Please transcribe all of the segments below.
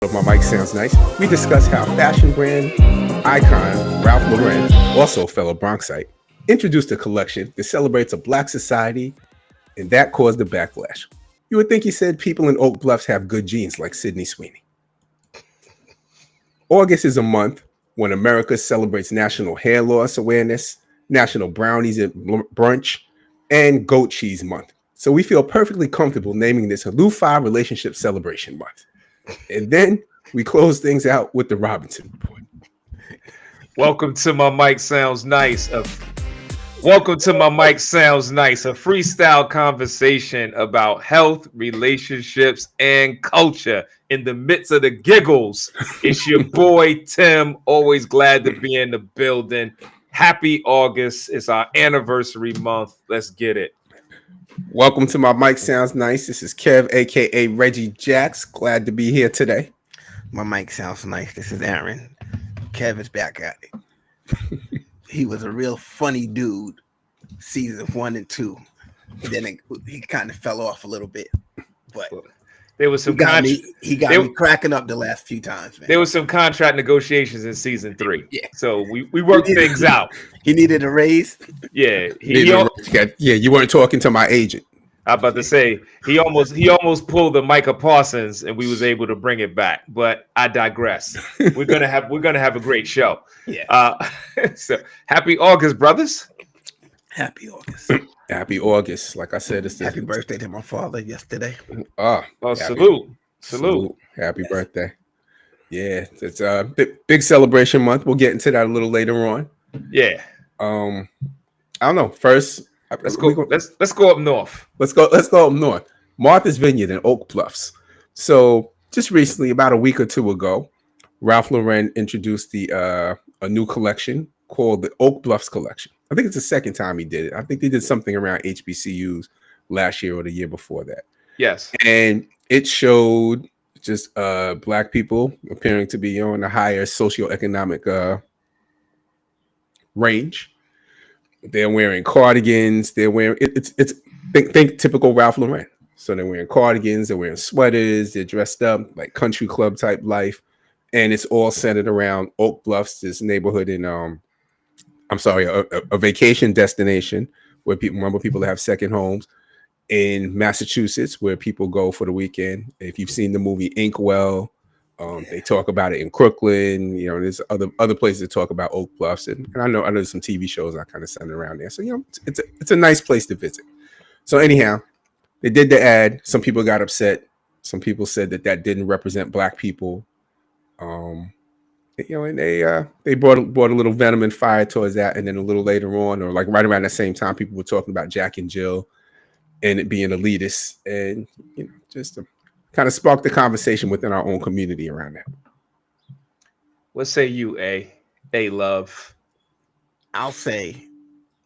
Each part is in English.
of My Mic Sounds Nice, we discuss how fashion brand icon Ralph Lauren, also a fellow Bronxite, introduced a collection that celebrates a black society, and that caused a backlash. You would think he said people in Oak Bluffs have good genes like Sydney Sweeney. August is a month when America celebrates National Hair Loss Awareness, National Brownies at Brunch, and Goat Cheese Month. So we feel perfectly comfortable naming this Halufi Relationship Celebration Month. And then we close things out with the Robinson Report. Welcome to My Mic Sounds Nice. Welcome to My Mic Sounds Nice, a freestyle conversation about health, relationships, and culture in the midst of the giggles. It's your boy, Tim. Always glad to be in the building. Happy August. It's our anniversary month. Let's get it. Welcome to My Mic Sounds Nice. This is Kev, a.k.a. Reggie Jacks. Glad to be here today. My mic sounds nice. This is Aaron. Kev is back at it. He was a real funny dude, season 1 and 2. And then he kind of fell off a little bit. But there was some he got me cracking up the last few times, man. There was some contract negotiations in season 3. Yeah. So we worked things out. He needed a raise. Yeah. You weren't talking to my agent. I'm about to say he almost pulled the Micah Parsons and we was able to bring it back, but I digress. We're gonna have a great show. Yeah. So happy August, brothers. Happy August. Happy August. Like I said, it's happy birthday to my father yesterday. Salute. Happy birthday. Yeah, it's a big celebration month. We'll get into that a little later on. Yeah. I don't know. First, let's go up north. Let's go up north. Martha's Vineyard in Oak Bluffs. So just recently, about a week or two ago, Ralph Lauren introduced a new collection called the Oak Bluffs Collection. I think it's the second time he did it. I think they did something around HBCUs last year or the year before that. Yes. And it showed just black people appearing to be on a higher socioeconomic range. They're wearing cardigans. They're wearing it's think typical Ralph Lauren. So they're wearing cardigans. They're wearing sweaters. They're dressed up like country club type life, and it's all centered around Oak Bluffs, this neighborhood in a vacation destination where people have second homes in Massachusetts, where people go for the weekend. If you've seen the movie Inkwell, they talk about it in Crooklyn. You know, there's other places that talk about Oak Bluffs, and I know some TV shows are kind of centered around there. So it's a nice place to visit. So anyhow, they did the ad. Some people got upset. Some people said that didn't represent black people. And they brought a little venom and fire towards that, and then a little later on, or like right around the same time, people were talking about Jack and Jill and it being elitist, and just to kind of spark the conversation within our own community around that. What say you, A Love? I'll say,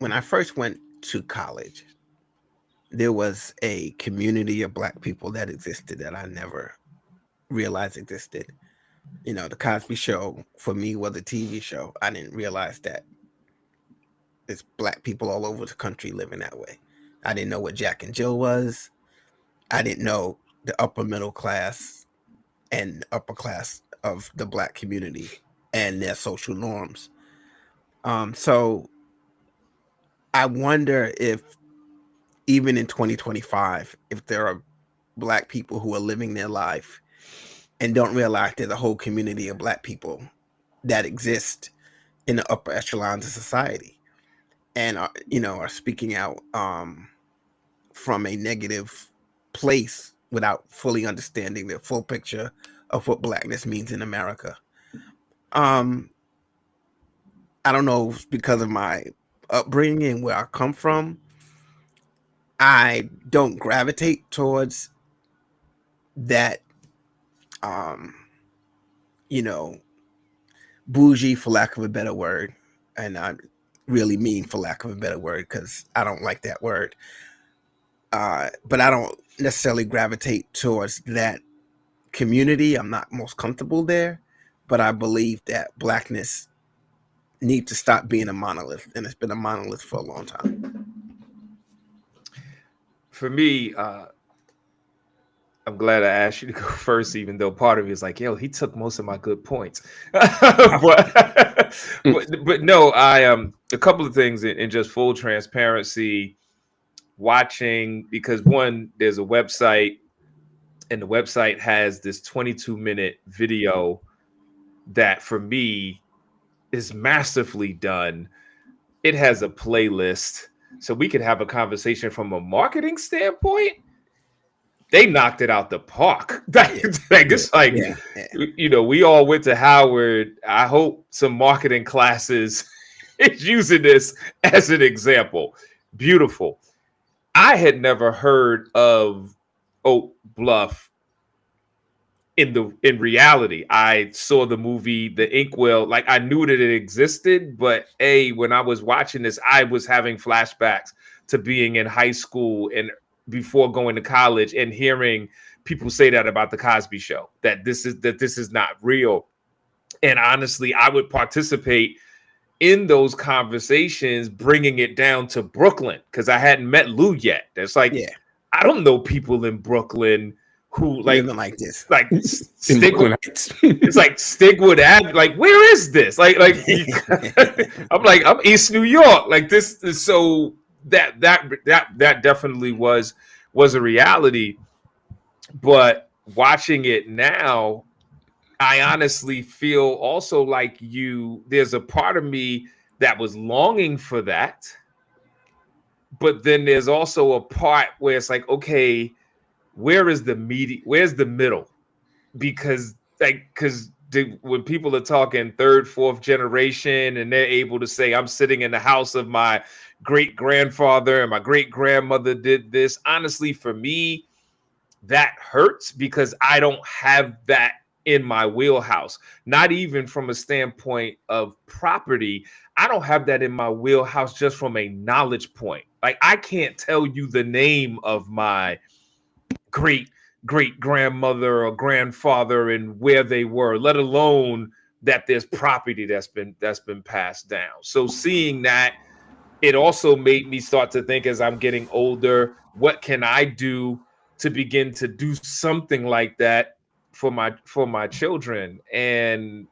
when I first went to college, there was a community of black people that existed that I never realized existed. The Cosby Show for me was a TV show. I didn't realize that there's black people all over the country living that way. I didn't know what Jack and Jill was. I didn't know the upper middle class and upper class of the black community and their social norms. So I wonder if even in 2025, if there are black people who are living their life and don't realize there's a whole community of black people that exist in the upper echelons of society and are speaking out from a negative place without fully understanding the full picture of what blackness means in America. I don't know, because of my upbringing and where I come from, I don't gravitate towards that, bougie, for lack of a better word. And I really mean for lack of a better word, because I don't like that word. But I don't necessarily gravitate towards that community. I'm not most comfortable there, but I believe that blackness needs to stop being a monolith, and it's been a monolith for a long time. For me, I'm glad I asked you to go first, even though part of me is like, yo, he took most of my good points. but no, I a couple of things in just full transparency, watching, because one, there's a website, and the website has this 22-minute video that for me is masterfully done. It has a playlist, so we could have a conversation from a marketing standpoint. They knocked it out the park. It's like, you know, we all went to Howard. I hope some marketing classes is using this as an example. Beautiful. I had never heard of Oak Bluff in reality. I saw the movie The Inkwell, like I knew that it existed, but when I was watching this, I was having flashbacks to being in high school and before going to college and hearing people say that about the Cosby Show, that this is not real. And honestly, I would participate in those conversations, bringing it down to Brooklyn, because I hadn't met Lou yet. That's like, I don't know people in Brooklyn who like this, like Stigwood. It's like Stigwood Ave. Like, where is this? Like I'm East New York. Like this is so that definitely was a reality. But watching it now, I honestly feel also like there's a part of me that was longing for that. But then there's also a part where it's like, okay, where is the where's the middle? Because when people are talking third, fourth generation, and they're able to say, I'm sitting in the house of my great grandfather and my great grandmother did this. Honestly, for me, that hurts because I don't have that in my wheelhouse. Not even from a standpoint of property. I don't have that in my wheelhouse just from a knowledge point. Like, I can't tell you the name of my great grandmother or grandfather and where they were, let alone that there's property that's been passed down. So seeing that, it also made me start to think, as I'm getting older, what can I do to begin to do something like that for my children? And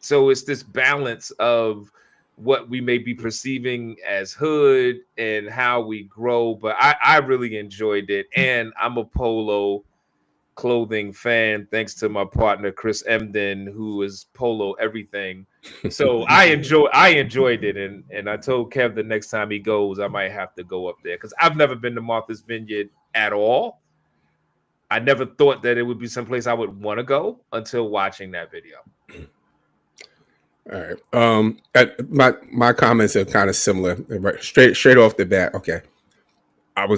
so it's this balance of what we may be perceiving as hood and how we grow. But I really enjoyed it. And I'm a Polo clothing fan, thanks to my partner, Chris Emden, who is Polo everything. So I enjoyed it. And I told Kev the next time he goes, I might have to go up there, because I've never been to Martha's Vineyard at all. I never thought that it would be someplace I would want to go until watching that video. All right. My comments are kind of similar. Straight off the bat. Okay.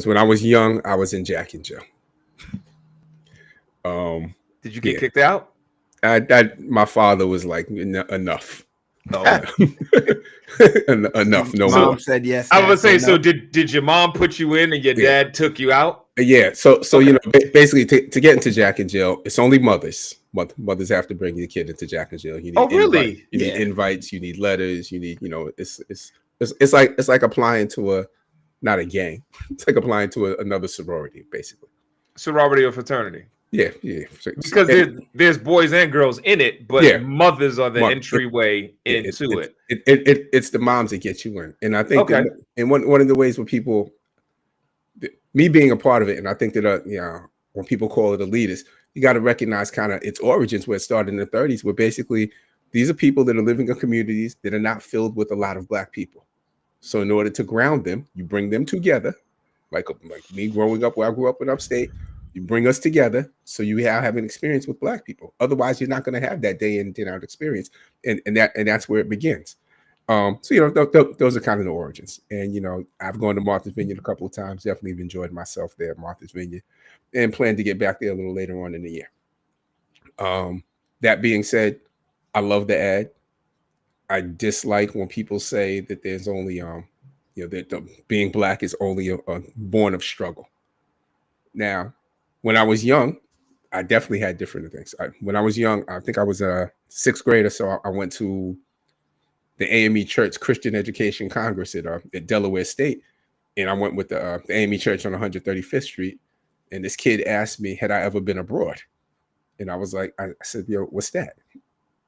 When I was young, I was in Jack and Jill. Did you get kicked out? My father was like, enough. Oh. Enough. No Mom more. said yes. I was say say, so did your mom put you in and your dad took you out? Yeah. So okay. Basically to get into Jack and Jill, it's only mothers. Mothers have to bring your kid into Jack and Jill. You need really? You need invites. You need letters. You need, it's like applying to not a gang. It's like applying to another sorority, basically. Sorority or fraternity. Yeah. Because there's boys and girls in it, but mothers are the entryway into it. It's the moms that get you in. And I think and one of the ways where people, me being a part of it, and I think that when people call it elitist, you got to recognize kind of its origins, where it started in the 30s, where basically these are people that are living in communities that are not filled with a lot of Black people. So in order to ground them, you bring them together, like me growing up where I grew up in upstate. You bring us together so you have an experience with Black people. Otherwise, you're not going to have that day in, day out experience, and that's where it begins. So those are kind of the origins. And I've gone to Martha's Vineyard a couple of times. Definitely enjoyed myself there at Martha's Vineyard, and plan to get back there a little later on in the year. That being said, I love the ad. I dislike when people say that there's only that being Black is only a born of struggle. Now, when I was young, I definitely had different things. When I was young, I think I was a sixth grader, so I went to the AME Church Christian Education Congress at Delaware State, and I went with the AME Church on 135th Street, and this kid asked me, had I ever been abroad? And I was like, I said, yo, what's that?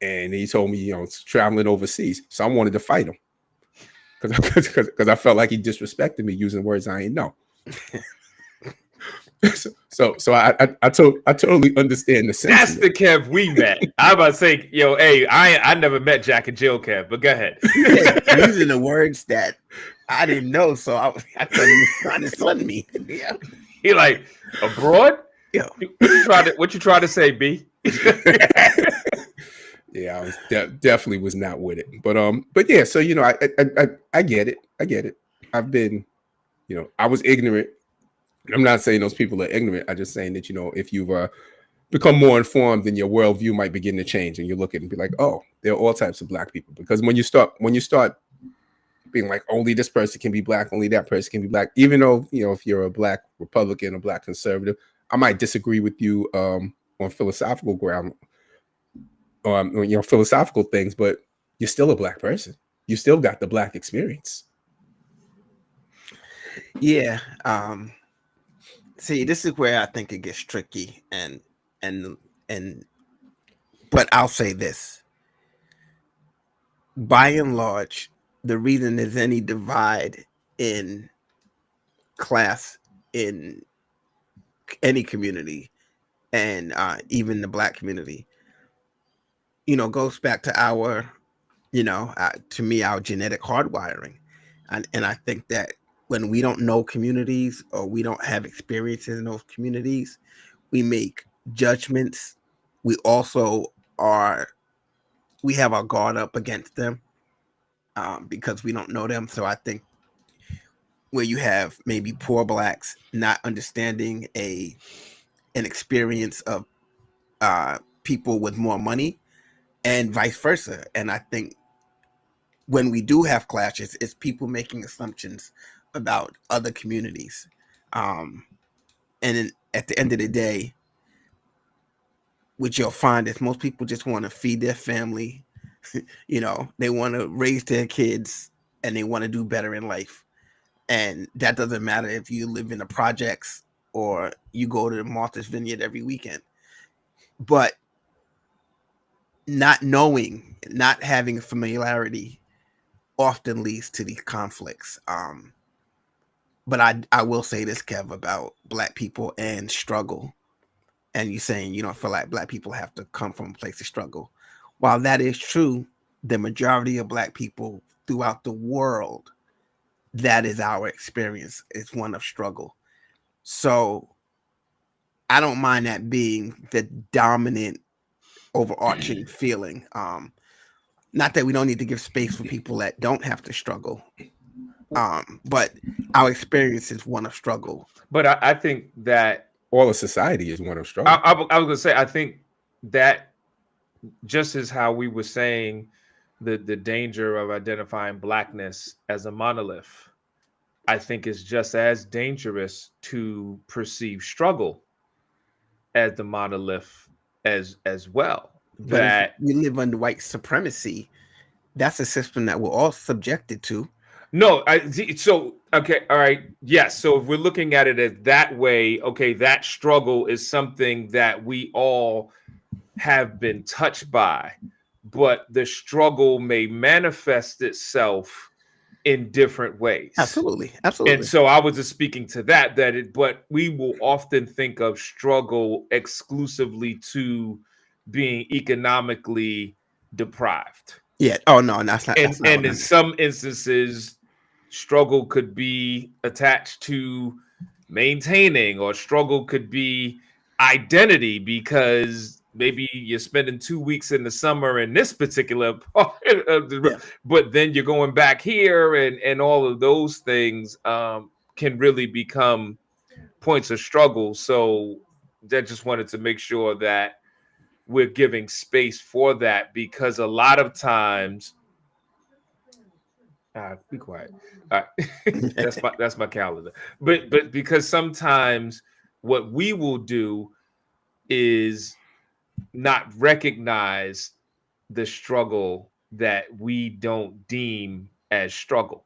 And he told me, it's traveling overseas. So I wanted to fight him because I felt like he disrespected me using words I didn't know. So I totally understand the sense. That's the Kev we met. I'm about to say, hey, I never met Jack and Jill Kev, but go ahead. Using the words that I didn't know, so I thought he was trying to stun me. Yeah. He like, abroad? Yeah. What you trying to say, B? Yeah, I was definitely was not with it. But yeah, so I get it. I get it. I've been, I was ignorant. I'm not saying those people are ignorant. I'm just saying that, if you've become more informed, then your worldview might begin to change, and you look at it and be like, oh, there are all types of Black people. Because when you start being like, only this person can be Black, only that person can be Black, even though, if you're a Black Republican or Black conservative, I might disagree with you on philosophical ground, philosophical things, but you're still a Black person. You still got the Black experience. Yeah. See, this is where I think it gets tricky, but I'll say this. By and large, the reason there's any divide in class in any community, and even the Black community, goes back to our, to me, our genetic hardwiring. And I think that when we don't know communities or we don't have experiences in those communities, we make judgments. We also we have our guard up against them because we don't know them. So I think where you have maybe poor Blacks not understanding an experience of people with more money and vice versa. And I think when we do have clashes, it's people making assumptions about other communities. And then at the end of the day, what you'll find is most people just want to feed their family. They want to raise their kids and they want to do better in life. And that doesn't matter if you live in the projects or you go to the Martha's Vineyard every weekend. But not knowing, not having familiarity often leads to these conflicts. But I will say this, Kev, about Black people and struggle. And you're saying you don't feel like Black people have to come from a place of struggle. While that is true, the majority of Black people throughout the world, that is our experience. It's one of struggle. So I don't mind that being the dominant, overarching feeling. Not that we don't need to give space for people that don't have to struggle. But our experience is one of struggle. But I think that all of society is one of struggle. I was going to say, I think that just as how we were saying the danger of identifying Blackness as a monolith, I think it's just as dangerous to perceive struggle as the monolith as well. But that we live under white supremacy, that's a system that we're all subjected to. No, okay, all right, yes. So if we're looking at it as that way, okay, that struggle is something that we all have been touched by, but the struggle may manifest itself in different ways. Absolutely. And so I was just speaking to but we will often think of struggle exclusively to being economically deprived. Yeah. Oh no, that's not. And in some instances, struggle could be attached to maintaining, or struggle could be identity, because maybe you're spending 2 weeks in the summer in this particular part of but then you're going back here, and all of those things can really become points of struggle. So I just wanted to make sure that we're giving space for that, because a lot of times be quiet. All right. that's my calendar. But because sometimes what we will do is not recognize the struggle that we don't deem as struggle.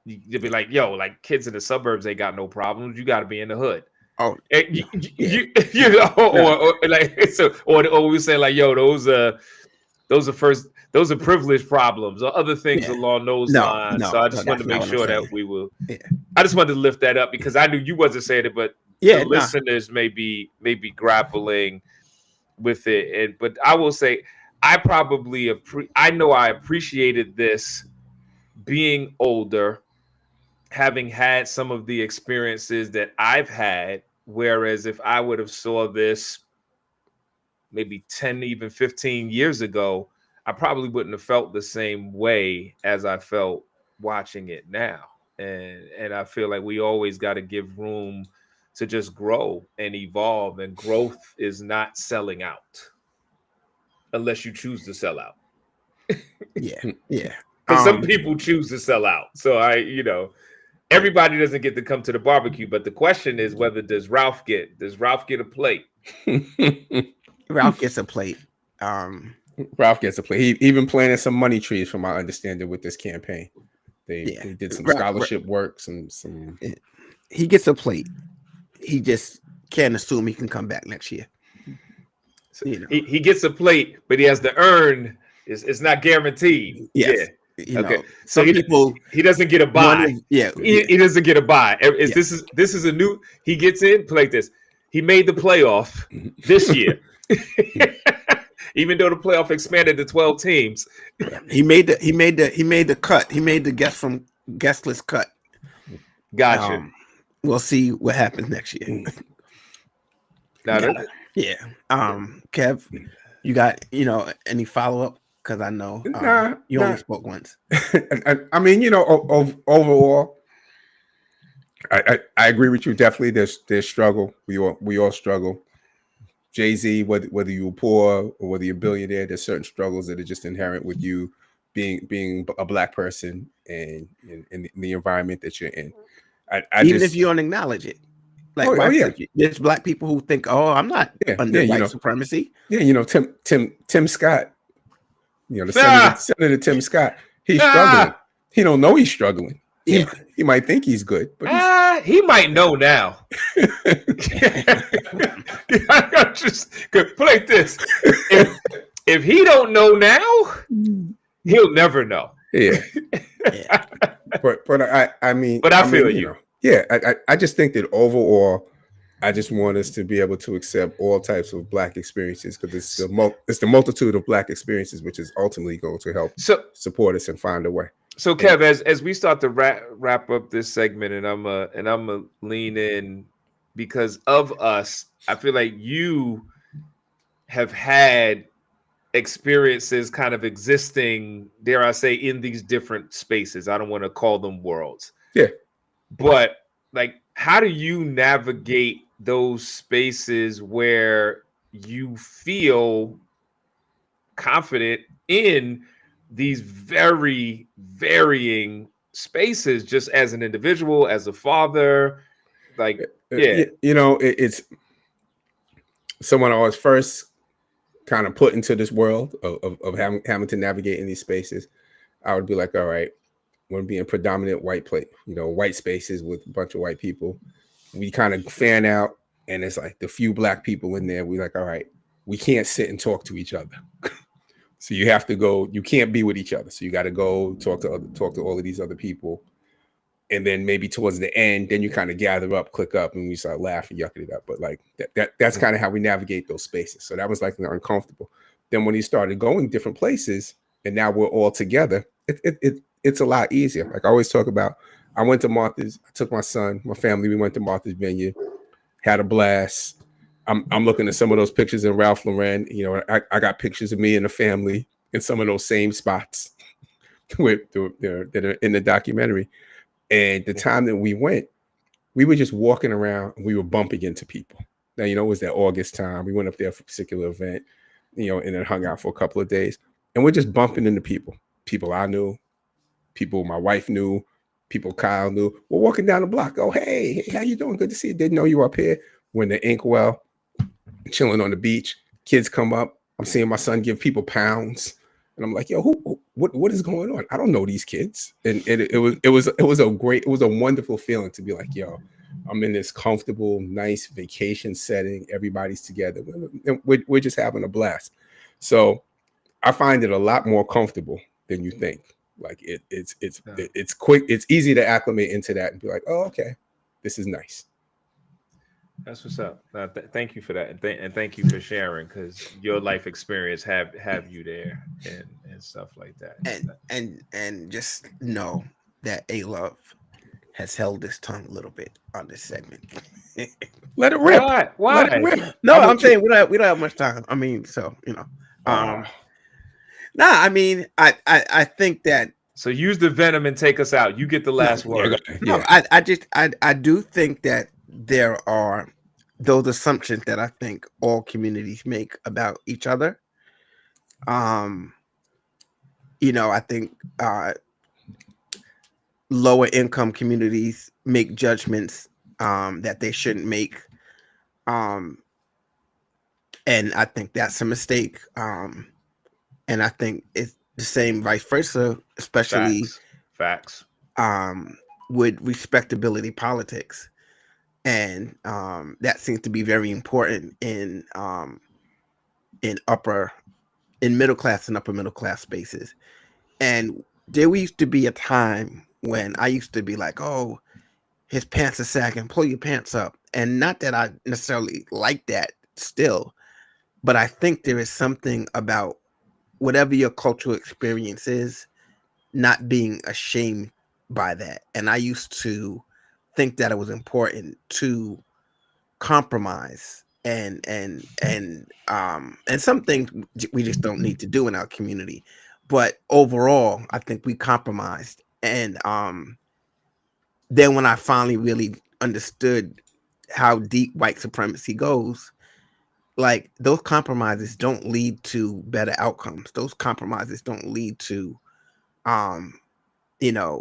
You'll be like, yo, like kids in the suburbs, they got no problems. You got to be in the hood. Oh, you know, or like so, or we say like, yo, those are privilege problems or other things along those lines. So I just wanted to make sure that we will. Yeah. I just wanted to lift that up because I knew you wasn't saying it, but the listeners may be grappling with it. But I will say, I probably I know I appreciated this being older, having had some of the experiences that I've had. Whereas if I would have saw this maybe 10, even 15 years ago, I probably wouldn't have felt the same way as I felt watching it now. And I feel like we always got to give room to just grow and evolve. And growth is not selling out unless you choose to sell out. Yeah. Because some people choose to sell out. So everybody doesn't get to come to the barbecue. But the question is, whether does Ralph get a plate? Ralph gets a plate. Ralph gets a plate. He even planted some money trees, from my understanding, with this campaign. They did some scholarship work. Some. He gets a plate. He just can't assume he can come back next year. So he gets a plate, but he has to earn. It's not guaranteed. Yes. Yeah. Okay. So he doesn't get a buy. He doesn't get a buy. This is a new. He gets in. Play this. He made the playoff this year. Even though the playoff expanded to 12 teams. He made the cut. He made the guest list cut. Gotcha. We'll see what happens next year. Kev, you got any follow-up? Because I know you only spoke once. I mean, overall, I agree with you. Definitely, there's struggle. We all struggle. Jay-Z, whether you're poor or whether you're a billionaire, there's certain struggles that are just inherent with you being a Black person and in the environment that you're in. Even if you don't acknowledge it. Like, there's Black people who think, I'm not under white supremacy. Yeah, Tim Scott, the Senator Tim Scott, he's struggling. He don't know he's struggling. Yeah. He might think he's good, but he might know now. Just put like this: if he don't know now, he'll never know. Yeah. But I mean, but I feel you. I just think that overall, I just want us to be able to accept all types of Black experiences, because it's the multitude of Black experiences which is ultimately going to help support us and find a way. So, Kev, as we start to wrap up this segment, and I'm a lean in, because of us, I feel like you have had experiences kind of existing, dare I say, in these different spaces. I don't want to call them worlds. Yeah. But like, how do you navigate those spaces where you feel confident in these very varying spaces, just as an individual, as a father? Like, it's someone I was first kind of put into this world of having to navigate in these spaces. I would be like, all right, we're being predominant white white spaces with a bunch of white people. We kind of fan out, and it's like the few Black people in there. We're like, all right, we can't sit and talk to each other. So you have to go. You can't be with each other. So you got to go talk to all of these other people, and then maybe towards the end, then you kind of gather up, click up, and we start laughing, yucking it up. But like that's kind of how we navigate those spaces. So that was like uncomfortable. Then when he started going different places, and now we're all together, it's a lot easier. Like I always talk about, I went to Martha's. I took my son, my family. We went to Martha's Vineyard, had a blast. I'm looking at some of those pictures in Ralph Lauren. I got pictures of me and the family in some of those same spots that are in the documentary. And the time that we went, we were just walking around and we were bumping into people. Now, it was that August time. We went up there for a particular event, and then hung out for a couple of days. And we're just bumping into people. People I knew, people my wife knew, people Kyle knew. We're walking down the block. Oh, hey, how you doing? Good to see you. Didn't know you were up here. We're in the Inkwell, chilling on the beach. Kids come up. I'm seeing my son give people pounds. And I'm like, yo, what is going on? I don't know these kids. And it was a wonderful feeling to be like, yo, I'm in this comfortable, nice vacation setting. Everybody's together. We're just having a blast. So I find it a lot more comfortable than you think. Like it's quick. It's easy to acclimate into that and be like, oh, okay, this is nice. That's what's up. Thank you for that, and thank you for sharing, because your life experience have you there and stuff like that. And just know that A Love has held his tongue a little bit on this segment. Let it rip. Why? Let it rip. No, I'm saying we don't have much time. I mean, so I mean, I think that. So use the venom and take us out. You get the last word. No, I do think that there are those assumptions that I think all communities make about each other. You know, I think lower income communities make judgments that they shouldn't make. And I think that's a mistake. And I think it's the same vice versa, especially facts. With respectability politics. And that seems to be very important in middle class and upper middle class spaces. And there used to be a time when I used to be like, oh, his pants are sagging, pull your pants up. And not that I necessarily like that still, but I think there is something about whatever your cultural experience is, not being ashamed by that. And I used to think that it was important to compromise and some things we just don't need to do in our community. But overall, I think we compromised. And then when I finally really understood how deep white supremacy goes, like those compromises don't lead to better outcomes. Those compromises don't lead to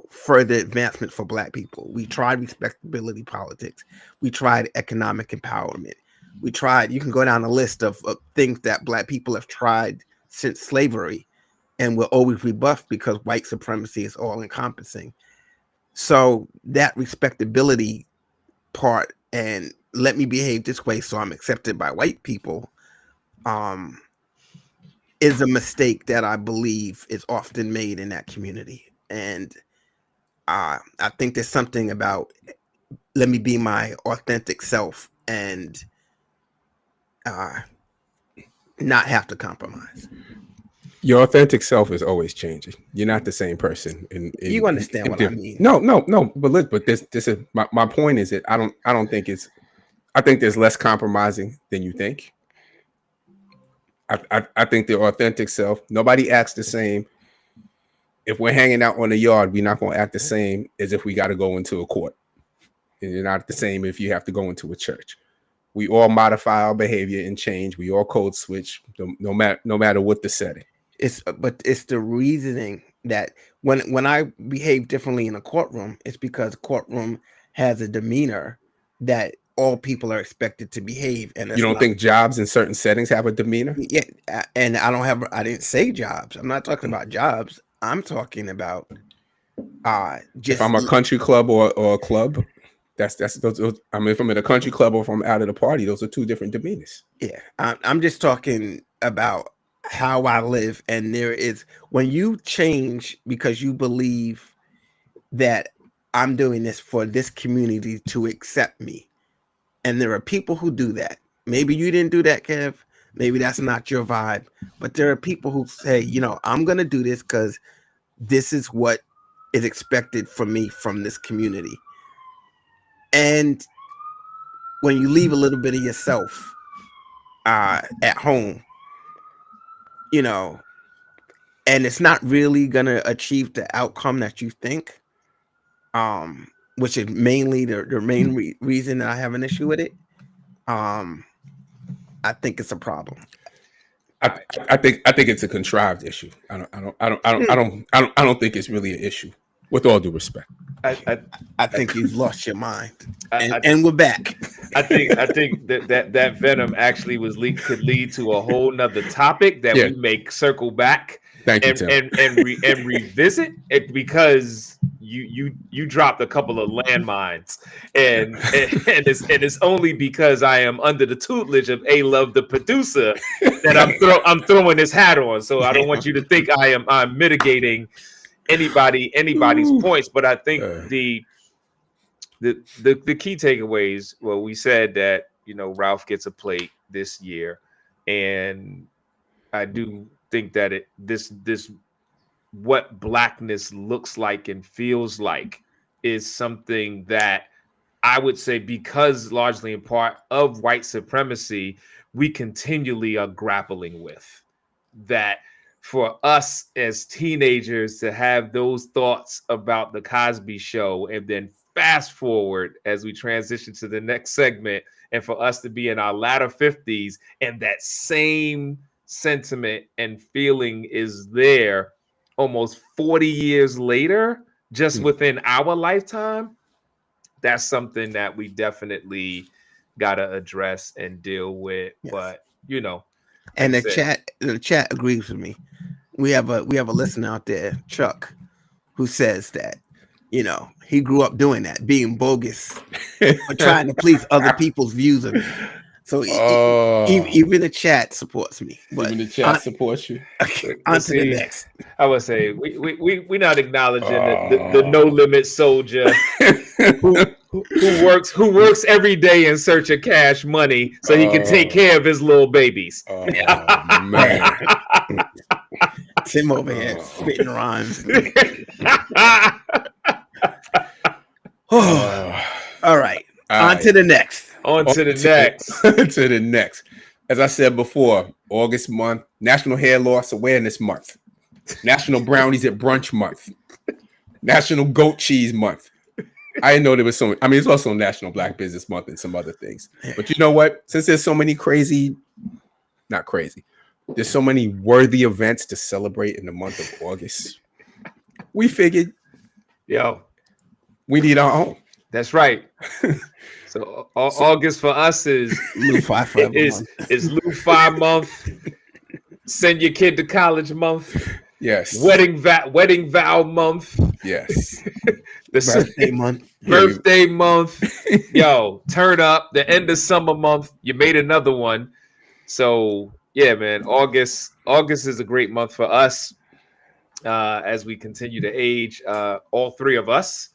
further advancement for Black people. We tried respectability politics. We tried economic empowerment. We tried, you can go down a list of things that Black people have tried since slavery, and we're always rebuffed because white supremacy is all encompassing. So that respectability part, and let me behave this way so I'm accepted by white people, is a mistake that I believe is often made in that community. And I think there's something about, let me be my authentic self and not have to compromise. Your authentic self is always changing. You're not the same person. You understand what I mean? No. But this is my point is that I don't think it's. I think there's less compromising than you think. I think the authentic self. Nobody acts the same. If we're hanging out on the yard, we're not going to act the same as if we got to go into a court. And you're not the same if you have to go into a church. We all modify our behavior and change. We all code switch, no matter what the setting. But it's the reasoning that when I behave differently in a courtroom, it's because courtroom has a demeanor that all people are expected to behave. And you don't think jobs in certain settings have a demeanor? Yeah, and I didn't say jobs. I'm not talking about jobs. I'm talking about just if I'm a country club or a club, that's those. I mean, if I'm in a country club or if I'm out at a party, those are two different demeanors. Yeah, I'm just talking about how I live, and there is, when you change because you believe that I'm doing this for this community to accept me, and there are people who do that. Maybe you didn't do that, Kev. Maybe that's not your vibe, but there are people who say, I'm going to do this because this is what is expected from me from this community. And when you leave a little bit of yourself at home, and it's not really going to achieve the outcome that you think, which is mainly the main reason that I have an issue with it. I think it's a problem. I think it's a contrived issue. I don't think it's really an issue. With all due respect, I think you've lost your mind, and we're back. I think that venom actually could lead to a whole nother topic that we may circle back. Thank you, Tim. and revisit it, because you dropped a couple of landmines, and it's only because I am under the tutelage of A Love, the producer, that I'm throwing this hat on. So I don't want you to think I'm mitigating anybody's points, but I think the key takeaways. Well, we said that Ralph gets a plate this year, and I do think that this what blackness looks like and feels like is something that I would say, because largely in part of white supremacy, we continually are grappling with. That for us as teenagers to have those thoughts about the Cosby Show, and then fast forward as we transition to the next segment, and for us to be in our latter 50s and that same sentiment and feeling is there almost 40 years later, just within our lifetime, that's something that we definitely got to address and deal with. Yes. But and the chat agrees with me. We have a listener out there, Chuck, who says that he grew up doing that, being bogus, or trying to please other people's views of it. So even the chat supports me. But even the chat supports you. On to the next. I would say we're not acknowledging the no limit soldier who works every day in search of cash money so he can take care of his little babies. Oh man. Tim over here spitting rhymes. All right. On to the next. On to the next. As I said before, August month, National Hair Loss Awareness Month, National Brownies at Brunch Month, National Goat Cheese Month. I didn't know there was so. I mean, it's also National Black Business Month and some other things. But you know what? Since there's so many there's so many worthy events to celebrate in the month of August, we figured, we need our own. That's right. So August for us is Lou Fi month. Send your kid to college month. Yes. Wedding vow month. Yes. Birthday month. Birthday month. Yo, turn up. The end of summer month. You made another one. So yeah, man. August is a great month for us. As we continue to age, all three of us,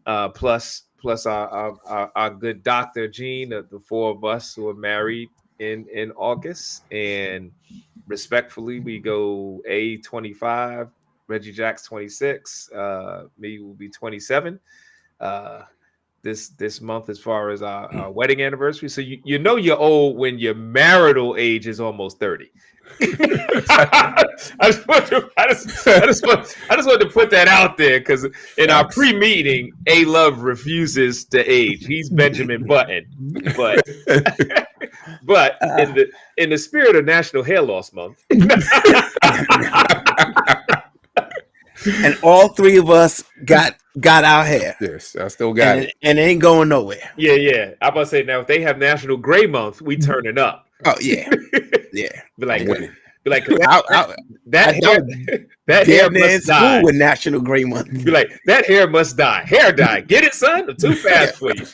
plus our good doctor Gene, the four of us who are married in August, and respectfully we go A 25, Reggie Jack's 26, me will be 27 this month as far as our wedding anniversary. So you're old when your marital age is almost 30. I just wanted to put that out there, because in our pre-meeting, A Love refuses to age. He's Benjamin Button, but in the spirit of National Hair Loss Month, and all three of us got our hair. Yes, I still got it, and it ain't going nowhere. Yeah. I'm about to say, now if they have National Gray Month, we turning up. Oh yeah, yeah. Be like that hair must die. With National Gray Month. Be like, that hair must die. Hair dye. Get it, son? I'm too fast for you.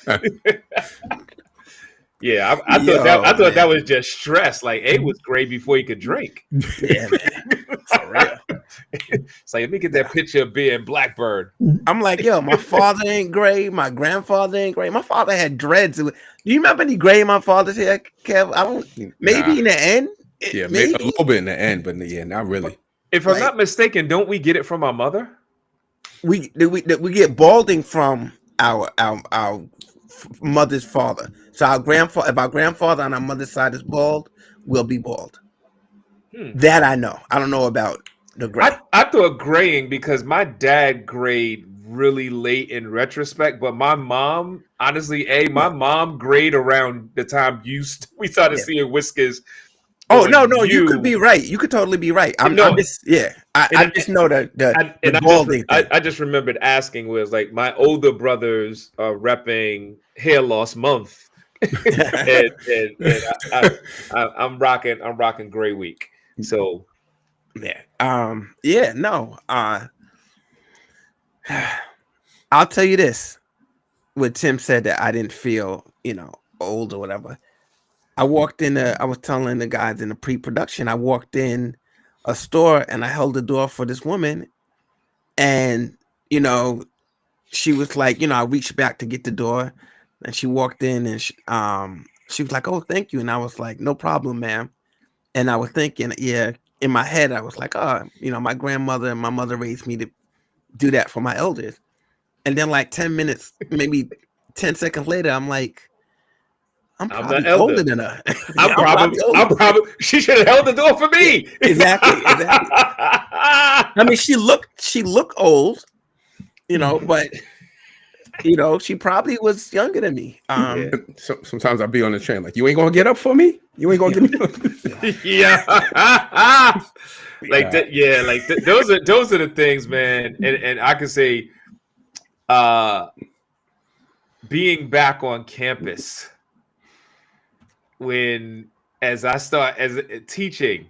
Yeah, I thought that was just stress. Like, A was gray before he could drink. Yeah, man. For real. It's like, let me get that picture of being Blackbird. I'm like, yo, my father ain't gray. My grandfather ain't gray. My father had dreads. Do you remember any gray in my father's hair, Kev? Maybe in the end. Maybe a little bit in the end, but yeah, not really. If I'm not mistaken, don't we get it from our mother? We get balding from our mother's father. So if our grandfather on our mother's side is bald, we'll be bald. That I know. I don't know about the gray. I thought graying because my dad grayed really late in retrospect, but my mom, honestly, my mom grayed around the time we started seeing whiskers. Oh no, you could be right. You could totally be right. I just know the balding. I just remembered asking, was like, my older brothers are repping Hair Loss Month, and I'm rocking Gray Week. So Yeah. Yeah. No. I'll tell you this. When Tim said that I didn't feel, old or whatever, I walked in. I was telling the guys in the pre-production. I walked in a store and I held the door for this woman, and she was like, I reached back to get the door, and she walked in, and she was like, "Oh, thank you," and I was like, "No problem, ma'am." And I was thinking, yeah, in my head, I was like, "Oh, my grandmother and my mother raised me to do that for my elders." And then, like 10 minutes, maybe 10 seconds later, I'm like, I'm probably the elder. older than her. I'm probably. She should have held the door for me. Exactly. I mean, she looked old, but she probably was younger than me. So, sometimes I'll be on the train like, you ain't gonna get up for me. You ain't gonna get me up. Yeah. Those are the things, man. And I can say, being back on campus as I start as teaching,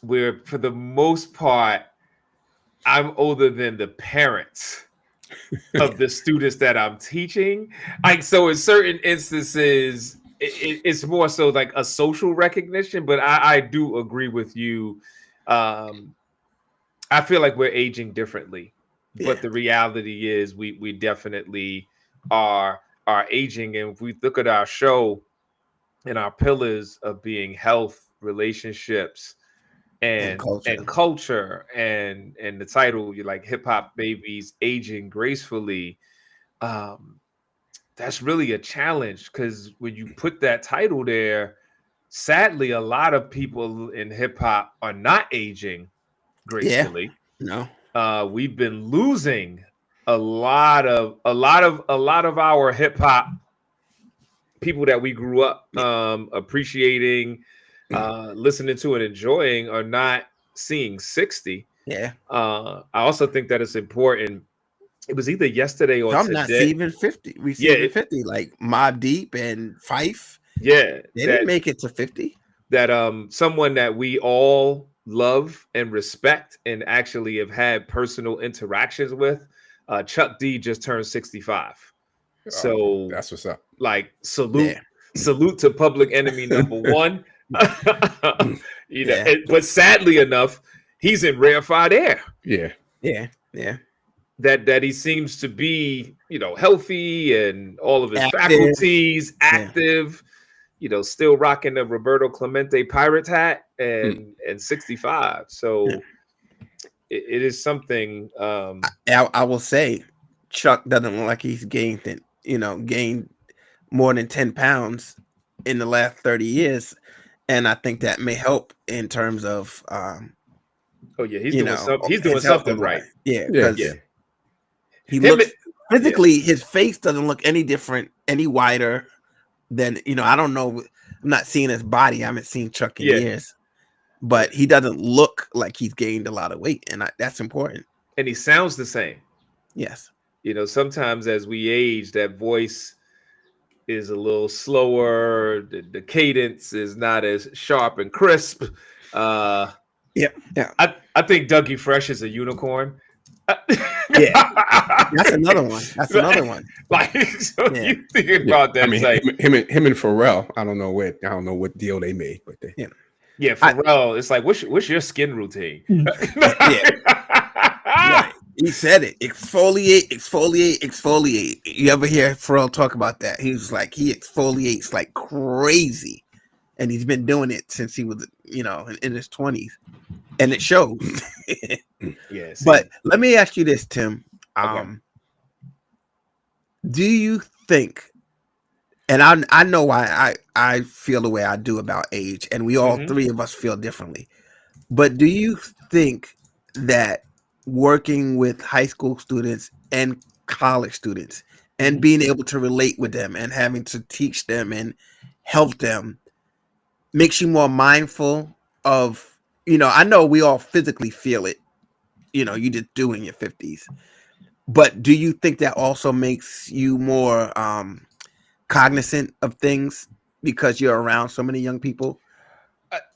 where for the most part I'm older than the parents of the students that I'm teaching. So in certain instances, it's more so like a social recognition, but I do agree with you. I feel like we're aging differently, but the reality is we definitely are aging. And if we look at our show and our pillars of being health, relationships, and culture, and the title, you like Hip Hop Babies Aging Gracefully, that's really a challenge, because when you put that title there, sadly a lot of people in hip hop are not aging gracefully. No. We've been losing a lot of our hip hop people that we grew up appreciating, listening to, and enjoying, are not seeing 60. Yeah. I also think that it's important. It was either yesterday or I'm today. not even 50. We see 50, like Mobb Deep and Phife. Yeah, they didn't make it to 50. That someone that we all love and respect and actually have had personal interactions with, Chuck D just turned 65. So that's what's up. Like salute to Public Enemy #1. But sadly enough, he's in rarefied air. Yeah. That he seems to be, healthy and all of his faculties active, still rocking the Roberto Clemente Pirates hat and 65. So it is something. I will say, Chuck doesn't look like he's gained more than 10 pounds in the last 30 years. And I think that may help in terms of, he's doing something right. Yeah. Because he looks physically, his face doesn't look any different, any wider than, I don't know. I'm not seeing his body. I haven't seen Chuck in years, but he doesn't look like he's gained a lot of weight. And that's important. And he sounds the same. Yes. Sometimes as we age, that voice is a little slower. The cadence is not as sharp and crisp. Yeah. I think Dougie Fresh is a unicorn. That's another one. You thinking about that? I mean, him and Pharrell. I don't know what deal they made, but they. Yeah, Pharrell. It's like, what's your skin routine? He said it. Exfoliate. You ever hear Pharrell talk about that? He was like, he exfoliates like crazy, and he's been doing it since he was, in his 20s, and it shows. Yes. But let me ask you this, Tim. Do you think? And I know why I feel the way I do about age, and we all three of us feel differently. But do you think that working with high school students and college students and being able to relate with them and having to teach them and help them makes you more mindful of, I know we all physically feel it, you just do in your 50s, but do you think that also makes you more cognizant of things because you're around so many young people?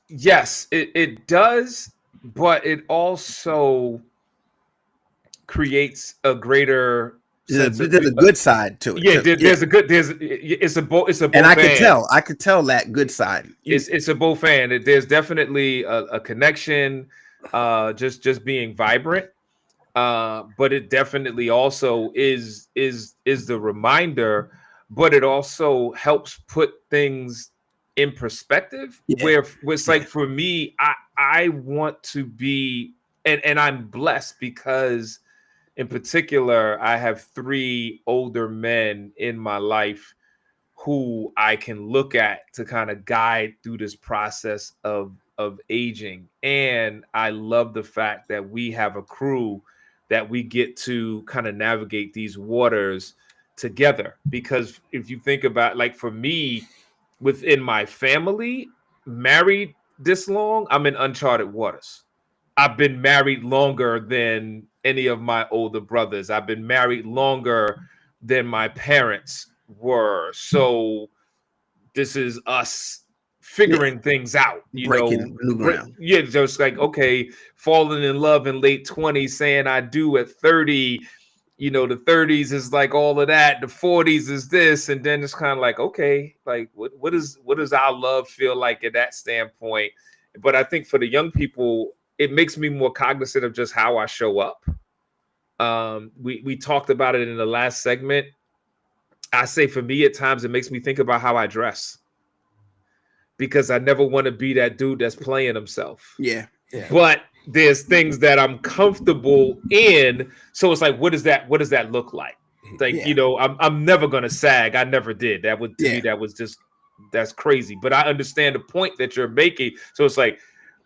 Yes, it does. but it also creates a greater sense of There's a good side to it. yeah. too. There's a good it's a both And I fan. could tell that good side. It's a both fan. There's definitely a connection, just being vibrant. But it definitely also is the reminder, but it also helps put things in perspective. Yeah. Where it's like for me, I want to be, and I'm blessed because in particular, I have 3 older men in my life who I can look at to kind of guide through this process of aging. And I love the fact that we have a crew that we get to kind of navigate these waters together. Because if you think about, like, for me, within my family, married this long, I'm in uncharted waters. I've been married longer than any of my older brothers. I've been married longer than my parents were. So this is us figuring things out, breaking new ground. Yeah, just like, okay, falling in love in late 20s, saying I do at 30. The 30s is like all of that. The 40s is this, and then it's kind of like, okay, like what does our love feel like at that standpoint? But I think for the young people, it makes me more cognizant of just how I show up. We talked about it in the last segment. I say for me, at times, it makes me think about how I dress, because I never want to be that dude that's playing himself. Yeah. But there's things that I'm comfortable in. So it's like, what does that look like? Like, I'm never gonna sag. I never did. That would to me, that's crazy. But I understand the point that you're making. So it's like,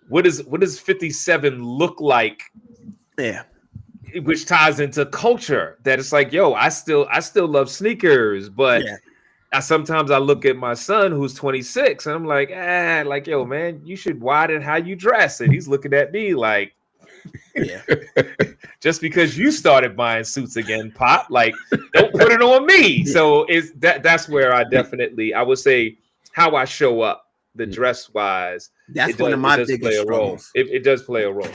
what does 57 look like? Yeah. Which ties into culture, that it's like, yo, I still love sneakers, but sometimes I look at my son who's 26 and I'm like, yo, man, you should widen how you dress. And he's looking at me like, just because you started buying suits again, Pop, like, don't put it on me. So that's where I would say how I show up, the dress wise. That's one of my biggest struggles. It does play a role.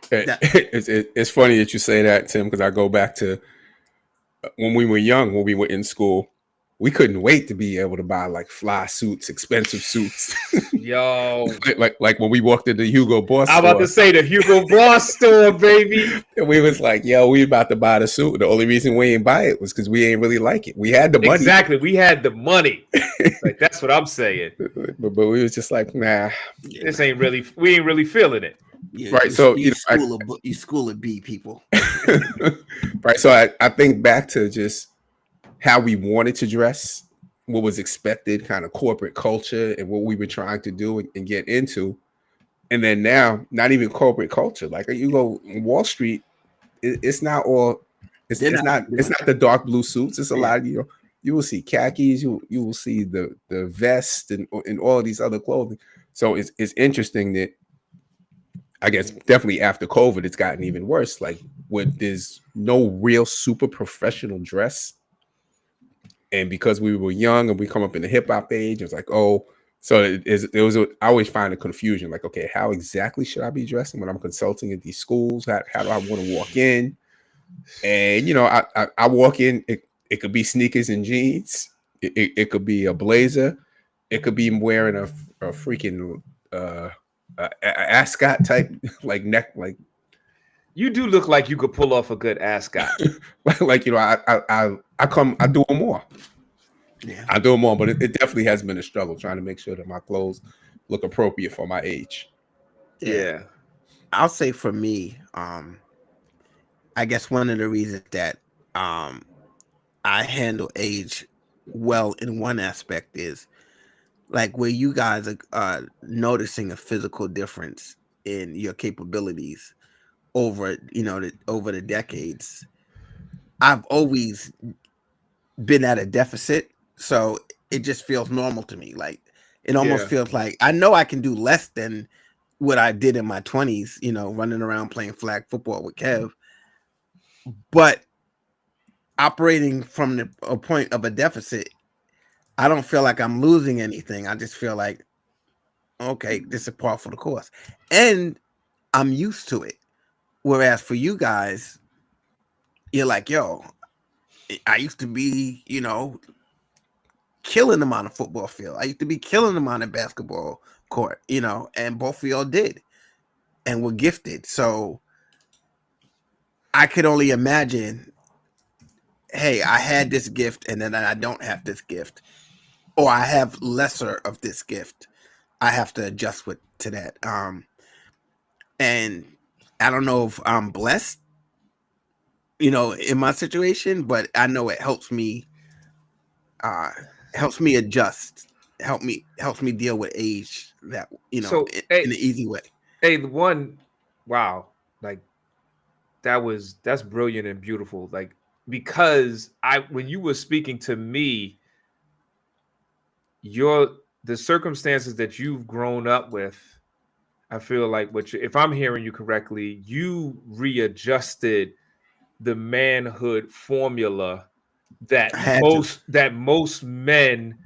It's funny that you say that, Tim, because I go back to when we were young, when we were in school, we couldn't wait to be able to buy like fly suits, expensive suits. Yo, like when we walked into the Hugo Boss I'm about to say the Hugo Boss store, baby. And we was like, yo, we about to buy the suit. The only reason we ain't buy it was because we ain't really like it. We had the money. Exactly. We had the money. Like, that's what I'm saying. But we was just like, nah. We ain't really feeling it. Yeah, right. So you school of B people. Right. So I think back to just how we wanted to dress, what was expected, kind of corporate culture, and what we were trying to do and get into. And then now, not even corporate culture. Like, you go Wall Street, it's not all. It's not the dark blue suits. It's a lot of, you will see khakis, you will see the vest and all of these other clothing. So it's interesting that, I guess definitely after COVID, it's gotten even worse. Like, when there's no real super professional dress, and because we were young and we come up in the hip hop age, it's like, oh, so I always find a confusion. Like, okay, how exactly should I be dressing when I'm consulting at these schools? How do I want to walk in? And I walk in. It could be sneakers and jeans. It could be a blazer. It could be wearing a freaking ascot type neck. Like, you do look like you could pull off a good ascot. I do them more. Yeah, I do them more, but it definitely has been a struggle trying to make sure that my clothes look appropriate for my age. Yeah. I'll say for me, I guess one of the reasons that I handle age well in one aspect is like where you guys are noticing a physical difference in your capabilities over the decades. I've always been at a deficit, so it just feels normal to me. Like, it almost feels like I know I can do less than what I did in my 20s, running around playing flag football with Kev. But operating from a point of a deficit, I don't feel like I'm losing anything. I just feel like, okay, this is par for the course. And I'm used to it. Whereas for you guys, you're like, yo, I used to be, killing them on a football field. I used to be killing them on a basketball court, and both of y'all did and were gifted. So I could only imagine, hey, I had this gift and then I don't have this gift, or I have lesser of this gift. I have to adjust to that. And I don't know if I'm blessed, in my situation, but I know it helps me adjust, helps me deal with age that, So, in hey, an easy way. hey, wow, like that's brilliant and beautiful. Like, because when you were speaking to me, the circumstances that you've grown up with, I feel like if I'm hearing you correctly, you readjusted the manhood formula that most men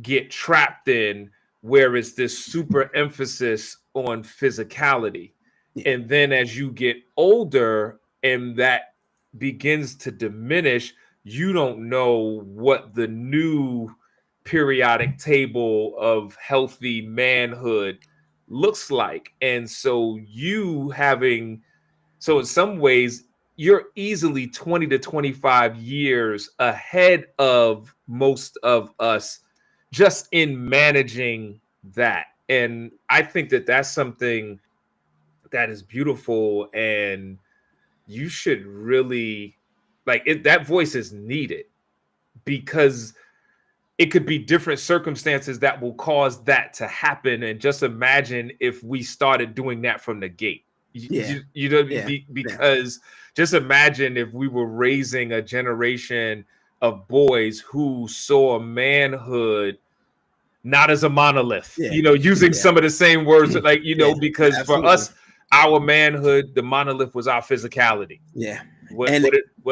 get trapped in, where it's this super emphasis on physicality. Yeah. And then as you get older and that begins to diminish, you don't know what the new periodic table of healthy manhood looks like. And so in some ways, you're easily 20 to 25 years ahead of most of us just in managing that. And I think that that's something that is beautiful, and you should really that voice is needed, because it could be different circumstances that will cause that to happen. And just imagine if we started doing that from the gate. Because just imagine if we were raising a generation of boys who saw manhood not as a monolith, using some of the same words, because absolutely. For us, our manhood, the monolith was our physicality. Yeah. What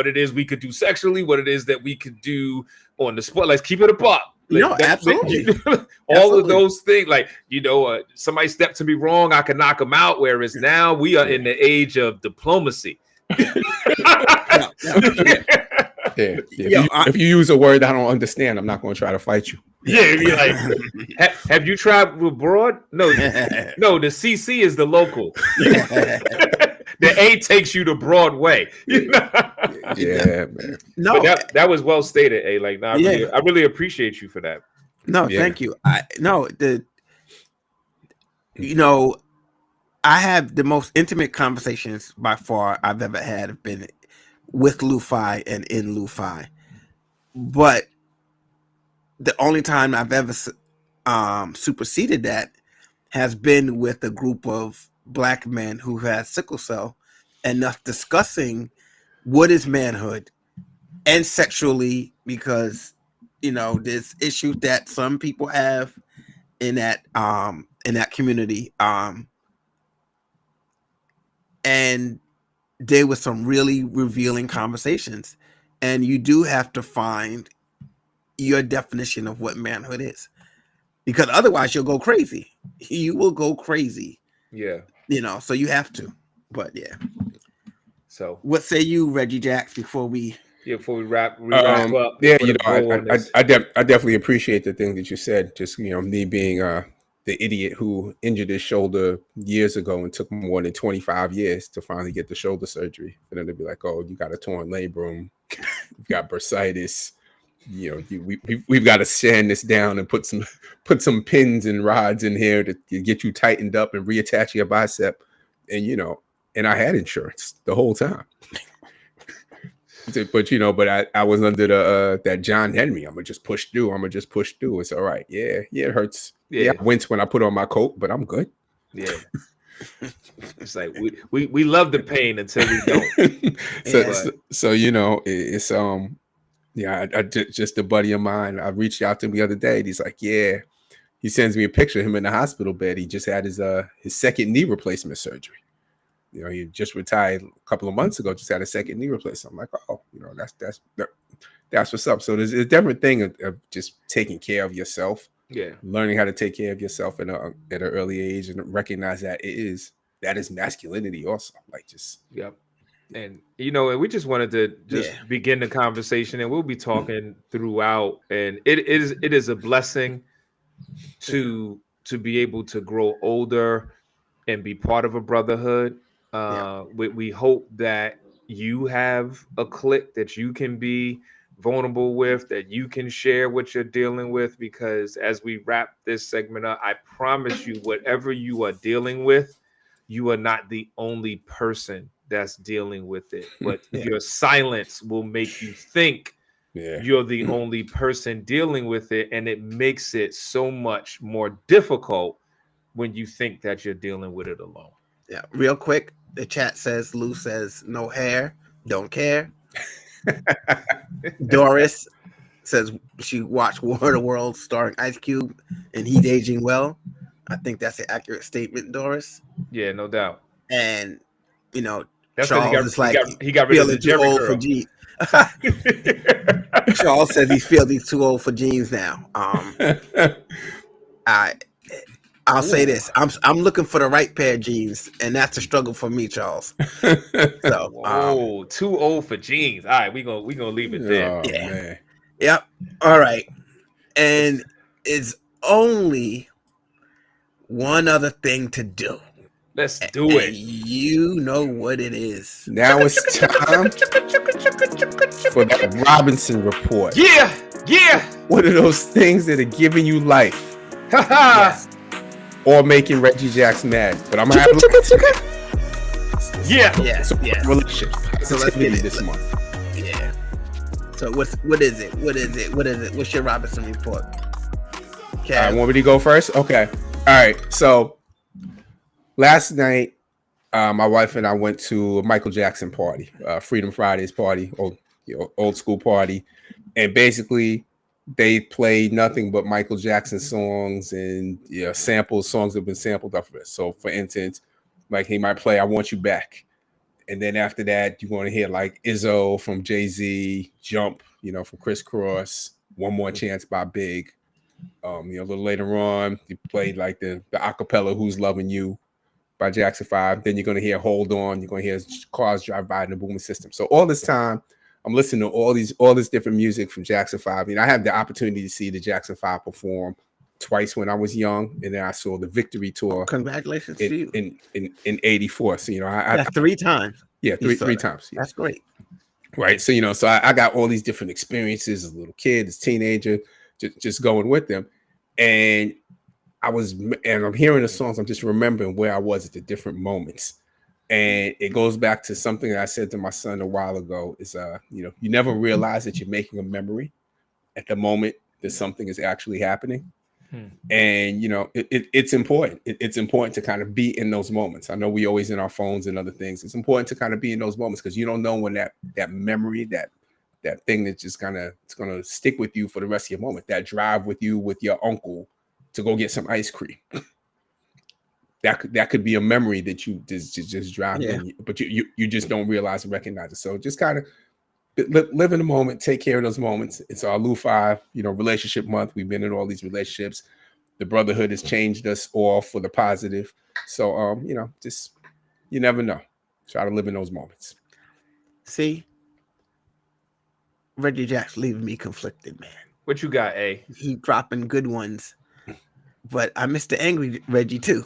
it is we could do sexually, what it is that we could do on the sport. Let's keep it apart. Absolutely. All of those things, somebody stepped to me wrong, I can knock them out. Whereas now we are in the age of diplomacy. If you use a word I don't understand, I'm not going to try to fight you. Yeah, have you traveled abroad? No, the CC is the local. The A takes you to Broadway. Yeah, man. No, but that was well stated, A. I really appreciate you for that. No, thank you. I have the most intimate conversations by far I've ever had have been with Lu-Fi and in Lu-Fi. But the only time I've ever superseded that has been with a group of Black men who has sickle cell, and us discussing what is manhood and sexually, because there's issues that some people have in that community, and there were some really revealing conversations. And you do have to find your definition of what manhood is, because otherwise you'll go crazy. You will go crazy. Yeah. So you have to. But yeah. So what say you, Reggie Jacks, before we wrap up? Yeah, I definitely appreciate the thing that you said. Just me being the idiot who injured his shoulder years ago and took more than 25 years to finally get the shoulder surgery. For them to be like, oh, you got a torn labrum, you've got bursitis. We've got to sand this down and put some pins and rods in here to get you tightened up and reattach your bicep. And I had insurance the whole time. But I was under that John Henry. I'm gonna just push through. It's all right. Yeah, it hurts. Yeah, I wince when I put on my coat, but I'm good. Yeah. It's like we love the pain until we don't. So it's just a buddy of mine. I reached out to him the other day. And he's like, yeah. He sends me a picture of him in the hospital bed. He just had his second knee replacement surgery. He just retired a couple of months ago. Just had a second knee replacement. I'm like, oh, that's what's up. So there's a different thing of just taking care of yourself. Yeah, learning how to take care of yourself at an early age and recognize that that is masculinity also. Like just Yep. And and we just wanted to just Yeah. begin the conversation, and we'll be talking throughout. And it is a blessing to be able to grow older and be part of a brotherhood. We hope that you have a clique that you can be vulnerable with, that you can share what you're dealing with, because as we wrap this segment up, I promise you, whatever you are dealing with, you are not the only person that's dealing with it, but your silence will make you think you're the only person dealing with it, and it makes it so much more difficult when you think that you're dealing with it alone. Yeah, real quick, the chat says, Lou says, no hair, don't care. Doris says she watched War of the Worlds starring Ice Cube, and he's aging well. I think that's an accurate statement, Doris. Yeah, no doubt. And that's Charles is like he got rid of the too Jerry old girl. for jeans. Charles says he feels he's too old for jeans now. I'll say this: I'm looking for the right pair of jeans, and that's a struggle for me, Charles. So, too old for jeans. All right, we gonna leave it there. Yeah. Man. Yep. All right. And it's only one other thing to do. Let's do And it. you know what it is. Now it's time for the Robinson Report. Yeah. What are those things that are giving you life Yes. or making Reggie Jackson mad? But I'm gonna have Yeah. relationships So let's positivity get it. this month. Yeah. So what is it? What's your Robinson report? Okay. I want me to go first. Okay. All right. So last night, my wife and I went to a Michael Jackson party, Freedom Fridays party, old school party, and basically they played nothing but Michael Jackson songs and samples, songs that have been sampled off of it. So, for instance, like he might play "I Want You Back," and then after that, you want to hear like Izzo from Jay-Z, "Jump," from Criss Cross, "One More Chance" by Big. A little later on, you played like the acapella "Who's Loving You" by Jackson 5. Then you're going to hear "Hold On." You're going to hear "Cars Drive By" in the Booming System. So all this time, I'm listening to all this different music from Jackson 5. I had the opportunity to see the Jackson 5 perform twice when I was young, and then I saw the Victory Tour. Congratulations to you. in '84. So That's 3 times. Yeah, three times. Yeah. That's great. Right. So so I got all these different experiences as a little kid, as a teenager, just going with them, and I'm hearing the songs. I'm just remembering where I was at the different moments. And it goes back to something that I said to my son a while ago is, you never realize that you're making a memory at the moment that something is actually happening. And, it's important. It's important to kind of be in those moments. I know we always in our phones and other things. It's important to kind of be in those moments because you don't know when that memory, that thing that's just it's going to stick with you for the rest of your moment, that drive with you with your uncle to go get some ice cream. That could be a memory that you just drive in, but you just don't realize and recognize it. So just kind of live in the moment, take care of those moments. It's our Lou 5, relationship month. We've been in all these relationships. The brotherhood has changed us all for the positive. So just you never know. Try to live in those moments. See, Reggie Jackson leaving me conflicted, man. What you got, A? He dropping good ones. But I miss the angry Reggie too.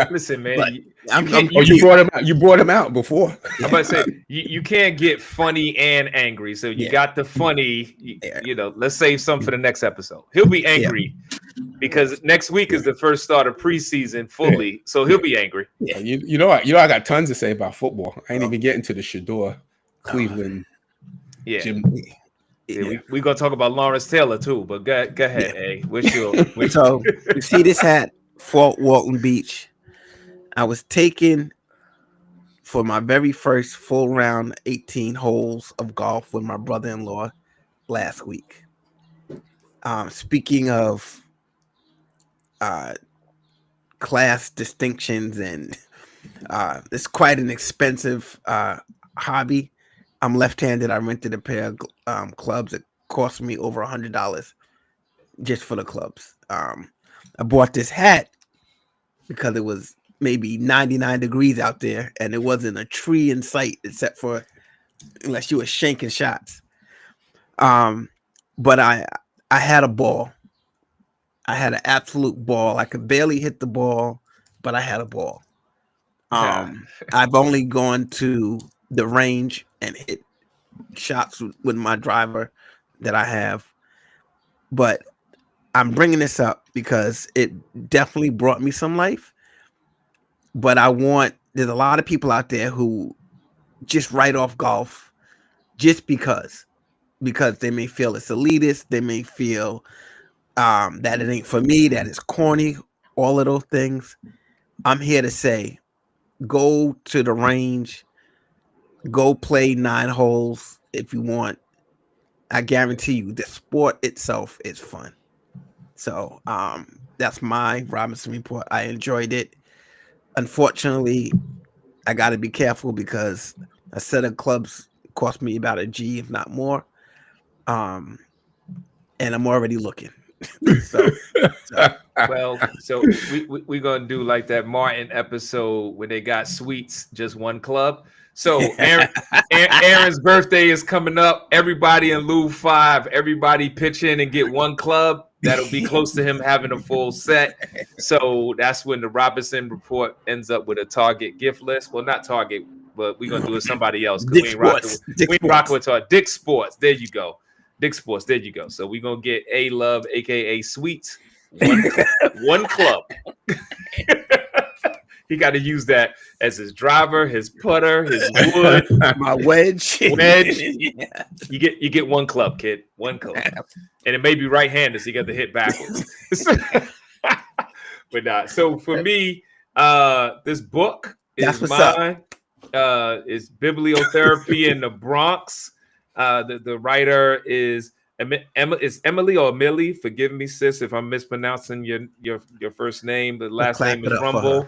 Listen, man. You brought him out before. I'm about to say you can't get funny and angry. So you got the funny. Let's save some for the next episode. He'll be angry because next week is the first start of preseason fully. So he'll be angry. Yeah. I got tons to say about football. I ain't even getting to the Shador, Cleveland. Jim. Yeah, we're gonna talk about Lawrence Taylor too, but go ahead, A. So you see this hat, Fort Walton Beach. I was taken for my very first full round 18 holes of golf with my brother-in-law last week. Speaking of class distinctions, and it's quite an expensive hobby. I'm left-handed. I rented a pair of clubs. It cost me over $100 just for the clubs. I bought this hat because it was maybe 99 degrees out there, and there wasn't a tree in sight except for unless you were shanking shots. But I had a ball. I had an absolute ball. I could barely hit the ball, but I had a ball. I've only gone to the range and hit shots with my driver that I have, but I'm bringing this up because it definitely brought me some life. But there's a lot of people out there who just write off golf just because they may feel it's elitist, they may feel that it ain't for me, that it's corny, all of those things. I'm here to say, go to the range, go play 9 holes if you want. I guarantee you the sport itself is fun. So that's my Robinson report. I enjoyed it. Unfortunately, I got to be careful because a set of clubs cost me about a G, if not more. And I'm already looking. so we're gonna do like that Martin episode where they got suites, just one club. So Aaron's birthday is coming up. Everybody in Lou 5, everybody pitch in and get one club. That'll be close to him having a full set. So that's when the Robinson report ends up with a Target gift list. Well, not Target, but we're gonna do it somebody else. We ain't rocking with Target. Dick's Sports. There you go. Dick's Sports. There you go. So we're gonna get A Love, aka Sweets, one club. He got to use that as his driver, his putter, his wood, my wedge. Yeah. You get one club, kid. One club. And it may be right-handed, so you got to hit backwards. But not. So for me, this book is mine. Is Bibliotherapy in the Bronx. The writer is Emily or Millie. Forgive me, sis, if I'm mispronouncing your first name. The last name is Rumble.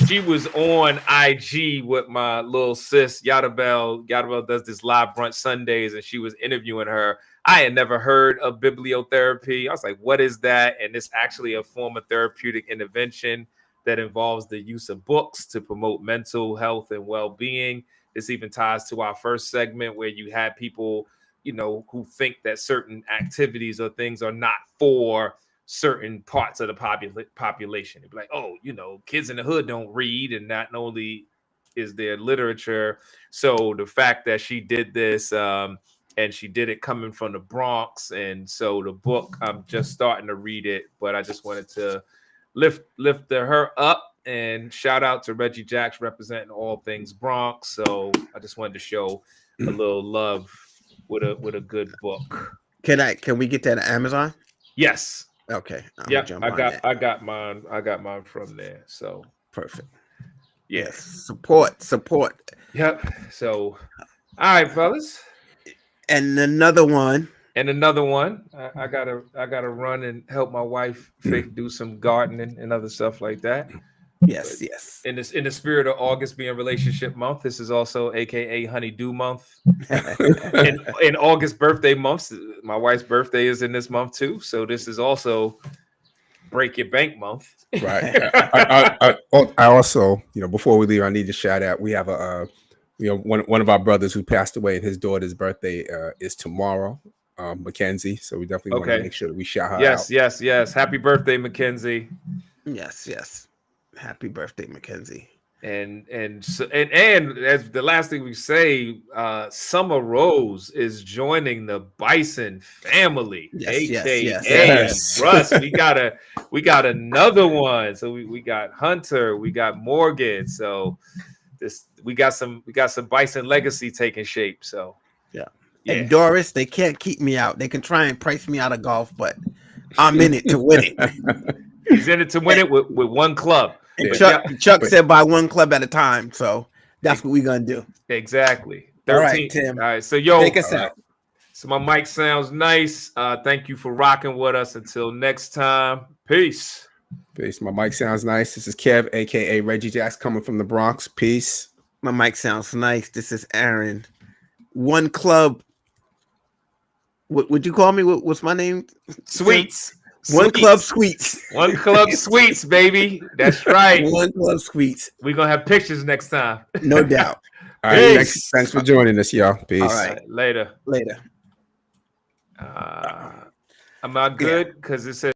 She was on IG with my little sis Yadabel. Yadabel does this live brunch Sundays, and she was interviewing her. I had never heard of bibliotherapy. I was like, what is that? And it's actually a form of therapeutic intervention that involves the use of books to promote mental health and well-being. This even ties to our first segment where you had people, who think that certain activities or things are not for certain parts of the population. It'd be like, oh, kids in the hood don't read, and not only is there literature. So the fact that she did this, and she did it coming from the Bronx, and so the book, I'm just starting to read it, but I just wanted to lift her up, and shout out to Reggie Jacks representing all things Bronx. So I just wanted to show a little love with a good book. Can we get that at Amazon? Yes. Okay. Yeah, I got mine from there. So perfect. Yes. Support. Yep. So all right, fellas. And another one. I gotta run and help my wife do some gardening and other stuff like that. Yes. In the spirit of August being Relationship Month, this is also AKA Honeydew Month. in August birthday months, my wife's birthday is in this month too. So this is also Break Your Bank Month. Right. I also, before we leave, I need to shout out. We have one of our brothers who passed away, and his daughter's birthday is tomorrow, Mackenzie. So we definitely want to make sure that we shout her out. Yes. Happy birthday, Mackenzie. Yes. Happy birthday, Mackenzie. And as the last thing we say, Summer Rose is joining the Bison family. Yes. Russ, we got another one. So we got Hunter, we got Morgan. So we got some Bison legacy taking shape. So yeah. And Doris, they can't keep me out. They can try and price me out of golf, but I'm in it to win it. He's in it to win it with one club. And Chuck said buy one club at a time, so that's what we're gonna do. Exactly. 13. All right, Tim. All right, so take us out. So my mic sounds nice. Thank you for rocking with us. Until next time, peace. My mic sounds nice. This is Kev, aka Reggie Jacks, coming from the Bronx. Peace. My mic sounds nice. This is Aaron. One club. What would you call me? What's my name? Sweets. One Club Sweets. One Club Sweets, baby. That's right. One Club Sweets. We're gonna have pictures next time. No doubt. All right, Peace. thanks for joining us, y'all. Peace. All right. Later. Later. Am I good? Because it says